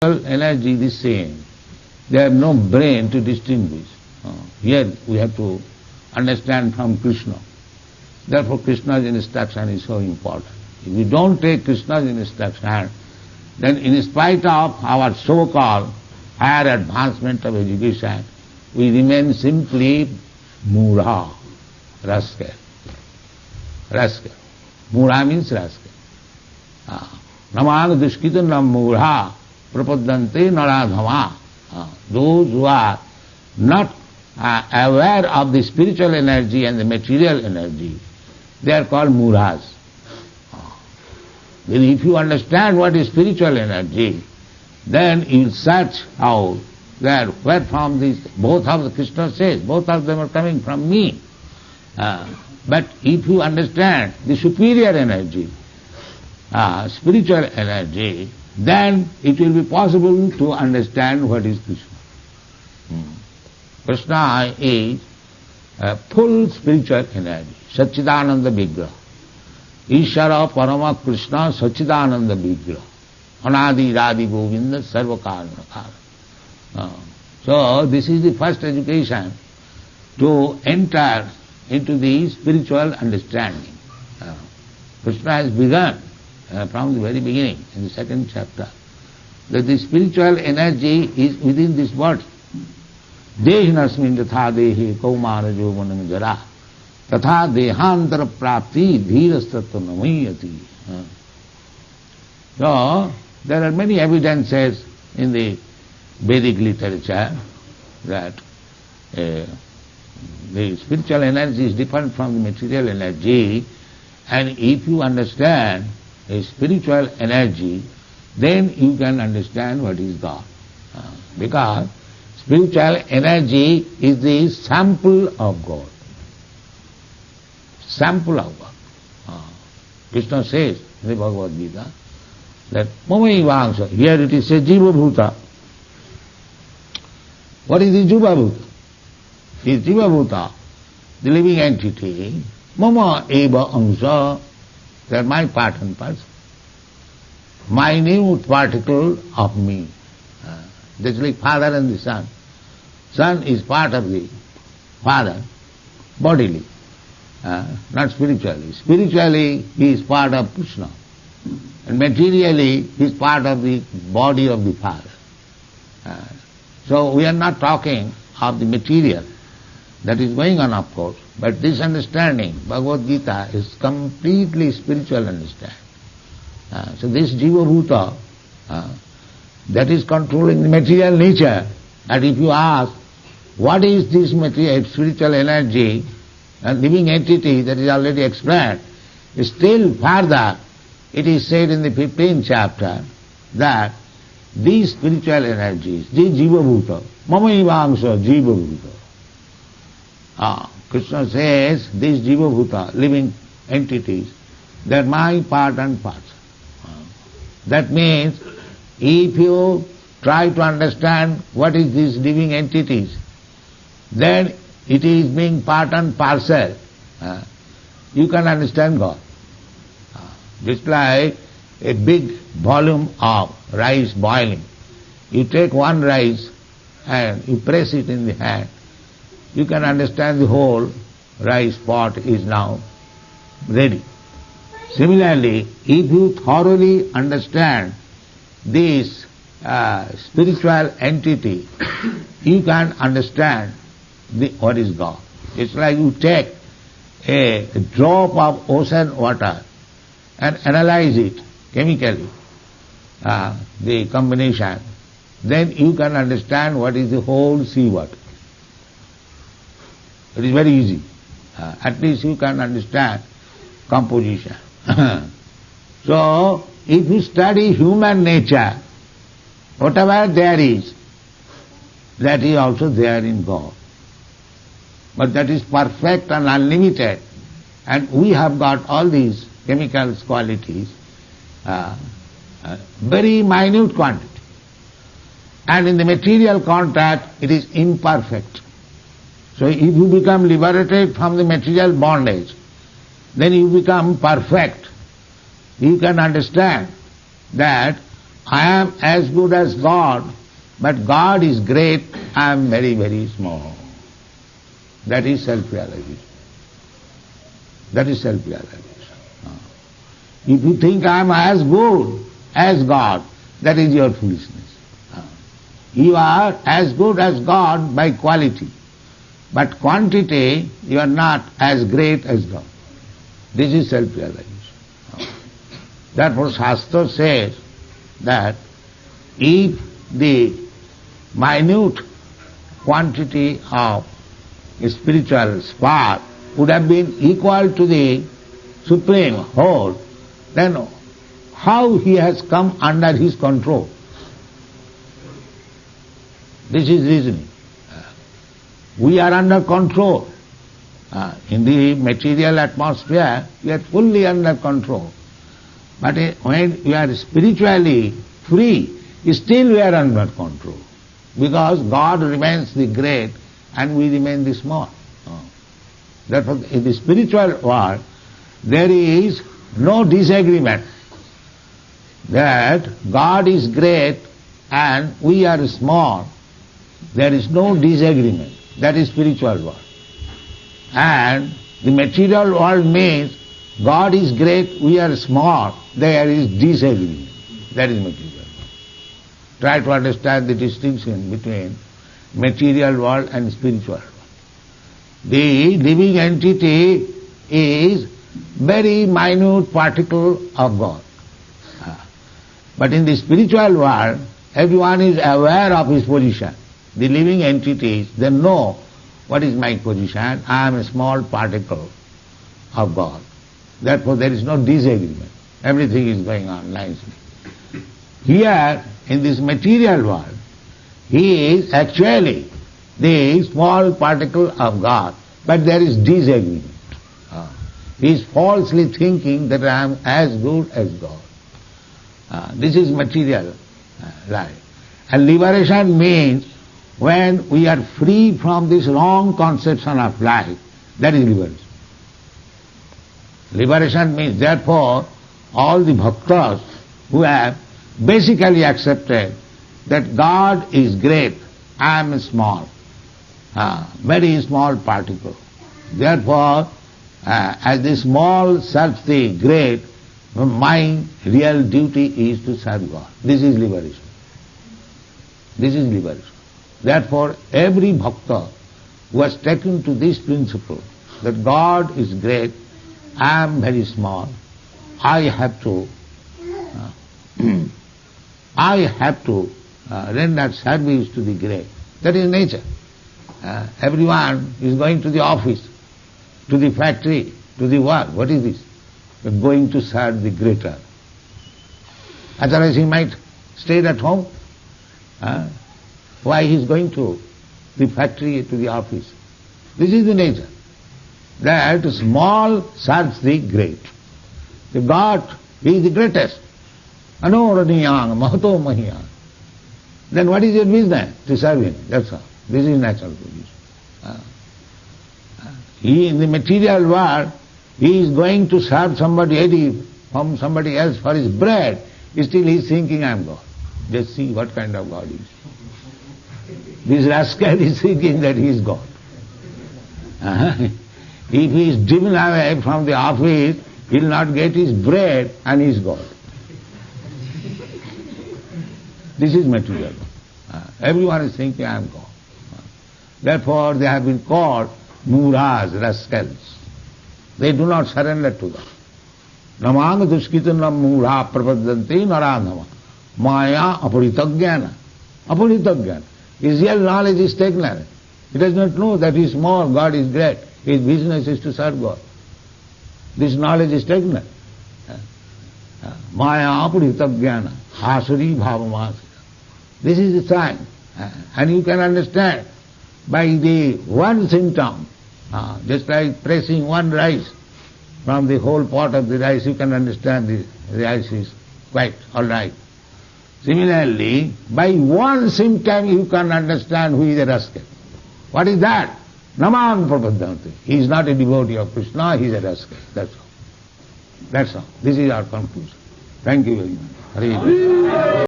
energy the same. They have no brain to distinguish. Here we have to understand from Krishna. Therefore Krishna's instruction is so important. If we don't take Krishna's instruction, then in spite of our so-called higher advancement of education, we remain simply mura, rascal. Rascal. Mura means rascal. Namana dushkita nam mura prapadante naradhama. Those who are not aware of the spiritual energy and the material energy, they are called muras. Then if you understand what is spiritual energy, then you will search out where from these, both of the Krishna says, both of them are coming from me. But if you understand the superior energy, spiritual energy, then it will be possible to understand what is Krishna. Krishna is a full spiritual energy, Satchidananda Vigraha. Ishara Parama Krishna Satchidananda Vigraha. Anadi Radhi Govinda Sarva Karana. So this is the first education to enter into the spiritual understanding. Krishna has begun from the very beginning, in the second chapter, that the spiritual energy is within this body. Dehinasmin tatha dehi kaumara jovanam jara tatha dehantara prapti dhirastattva namayati. So, there are many evidences in the Vedic literature that the spiritual energy is different from the material energy, and if you understand a spiritual energy, then you can understand what is God. Because spiritual energy is the sample of God. Sample of God. Krishna says in the Bhagavad Gita that Mamaivangsa, here it is said Jiva Bhuta. What is the Jiva Bhuta? The Jiva Bhuta, the living entity, Mama Eva Angsa, they are my part and parcel. Minute particle of me. That's like father and the son. Son is part of the father, bodily, not spiritually. Spiritually, he is part of Krishna. And materially, he is part of the body of the father. So we are not talking of the material. That is going on, of course. But this understanding, Bhagavad Gita, is completely spiritual understanding. So this Jiva Bhuta, that is controlling the material nature. And if you ask, what is this material, spiritual energy, a living entity that is already explained, still further, it is said in the 15th chapter that these spiritual energies, these Jiva Bhuta, Mamaivangsa Jiva Bhuta. Krishna says, these Jiva Bhuta, living entities, they are my part and parcel. That means, if you try to understand what is these living entities, then it is being part and parcel. You can understand God. Just like a big volume of rice boiling. You take one rice and you press it in the hand. You can understand the whole rice pot is now ready. Similarly, if you thoroughly understand this spiritual entity, you can understand what is God. It's like you take a drop of ocean water and analyze it chemically, the combination, then you can understand what is the whole sea water. It is very easy. At least you can understand composition. So, if you study human nature, whatever there is, that is also there in God. But that is perfect and unlimited. And we have got all these chemical qualities, very minute quantity. And in the material contact, it is imperfect. So if you become liberated from the material bondage, then you become perfect. You can understand that I am as good as God, but God is great, I am very, very small. That is self-realization. That is self-realization. If you think I am as good as God, that is your foolishness. You are as good as God by quality, but quantity you are not as great as God. This is self-realization. Therefore Shastra says that if the minute quantity of a spiritual spark would have been equal to the supreme whole, then how he has come under his control? This is reasoning. We are under control. In the material atmosphere, we are fully under control. But when we are spiritually free, still we are under control. Because God remains the great and we remain the small. Therefore, in the spiritual world, there is no disagreement that God is great and we are small. There is no disagreement. That is spiritual world. And the material world means God is great, we are small. There is disagreement. That is material world. Try to understand the distinction between material world and spiritual world. The living entity is very minute particle of God. But in the spiritual world, everyone is aware of his position. The living entities, they know what is my position. I am a small particle of God. Therefore there is no disagreement. Everything is going on nicely. Here, in this material world, he is actually the small particle of God, but there is disagreement. He is falsely thinking that I am as good as God. This is material life. And liberation means when we are free from this wrong conception of life, that is liberation. Liberation means, therefore, all the bhaktas who have basically accepted that God is great, I am small, very small particle. Therefore, as the small serves the great, my real duty is to serve God. This is liberation. This is liberation. Therefore, every bhakta who has taken to this principle that God is great, I am very small, I have to render service to the great. That is nature. Everyone is going to the office, to the factory, to the work. What is this? But going to serve the greater. Otherwise he might stay at home. Why he is going to the factory, to the office? This is the nature. That small serves the great. The God is the greatest. Anoraniyang mahato mahiyang. Then what is your business? To serve him. That's all. This is natural position. He in the material world, he is going to serve somebody from somebody else for his bread. Still he is thinking, I am God. Just see what kind of God he is. This rascal is thinking that he is God. If he is driven away from the office, he will not get his bread and he is God. This is material. Everyone is thinking, I am God. Therefore they have been called Muras, rascals. They do not surrender to God. Namang duskitanam mura prapadanti naranama. Maya aparitagyana. Aparitagyana. His real knowledge is stagnant. He does not know that he is small, God is great. His business is to serve God. This knowledge is stagnant. Maya aparitagyana. Asuri bhavamasa. This is the sign. And you can understand by the one symptom, just like pressing one rice from the whole pot of the rice, you can understand the rice is quite all right. Similarly, by one symptom you can understand who is a rascal. What is that? Namang prapadanti. He is not a devotee of Krishna, he is a rascal. That's all. That's all. This is our conclusion. Thank you very much. Hare Krishna.